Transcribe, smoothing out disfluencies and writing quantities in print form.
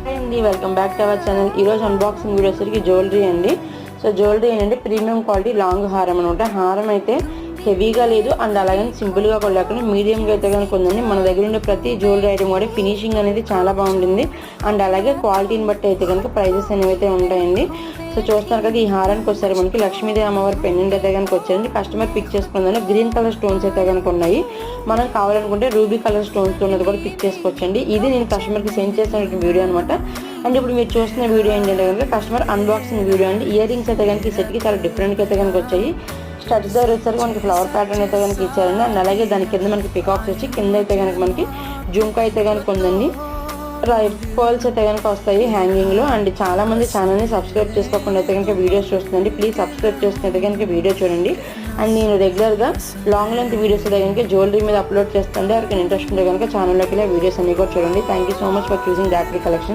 Hi అండి, welcome back to our channel. ఈరోజు unboxing video వచ్చరికి జ్యువెలరీ అండి. సో జ్యువెలరీ ఏంటంటే ప్రీమియం క్వాలిటీ లాంగ్ హారం అనమాట. హారం అయితే హెవీగా లేదు అండ్ అలాగని సింపుల్గా కూడా లేకుండా మీడియంగా అయితే కనుక ఉందండి. మన దగ్గర ఉండే ప్రతి జ్యువెలరీ ఐటమ్ కూడా ఫినిషింగ్ అనేది చాలా బాగుంటుంది అండ్ అలాగే క్వాలిటీని బట్టి అయితే కనుక ప్రైజెస్ అనేవి అయితే ఉంటాయండి. సో చూస్తున్నారు కదా, ఈ హారానికి వచ్చారు మనకి లక్ష్మీదేవి అమ్మవారి పెండెంట్ అయితే కనుక వచ్చారండి. కస్టమర్ పిక్ చేసుకుందని గ్రీన్ కలర్ స్టోన్స్ అయితే కనుక ఉన్నాయి. మనం కావాలనుకుంటే రూబీ కలర్ స్టోన్స్ ఉన్నది కూడా పిక్ చేసుకోవచ్చండి. ఇది నేను కస్టమర్కి సెండ్ చేసిన వీడియో అనమాట. అండ్ ఇప్పుడు మీరు చూస్తున్న వీడియో ఏంటంటే కనుక కస్టమర్ అన్బాక్సింగ్ వీడియో అండి. ఇయర్ రింగ్స్ అయితే కనుక ఈ సెట్కి చాలా డిఫరెంట్గా అయితే కనుక వచ్చాయి. స్టడ్స్ దగ్గర వచ్చేసరికి మనకి ఫ్లవర్ ప్యాటర్న్ అయితే కనుక ఇచ్చారండి. అండ్ అలాగే దాని కింద మనకి పికాక్స్ వచ్చి కింద అయితే కనుక మనకి జుంకా అయితే కనుక ఉందండి. పర్ల్స్ అయితే కనుక వస్తాయి హ్యాంగింగ్లో. అండ్ చాలా మంది ఛానల్ని సబ్స్క్రైబ్ చేసుకోకుండా అయితే కనుక వీడియోస్ చూస్తుందండి. ప్లీజ్ సబ్స్క్రైబ్ చేసుకుంటే కనుక వీడియో చూడండి. అండ్ నేను రెగ్యులర్గా లాంగ్ లెంత్ వీడియోస్ అయితే కనుక జ్యువెలరీ మీద అప్లోడ్ చేస్తుంటే ఎవరికైనా ఇంట్రెస్ట్ ఉంటే కనుక ఛానల్లోకి వెళ్ళి వీడియోస్ అన్ని కూడా చూడండి. Thank you so much for choosing డాక్టరీ కలెక్షన్.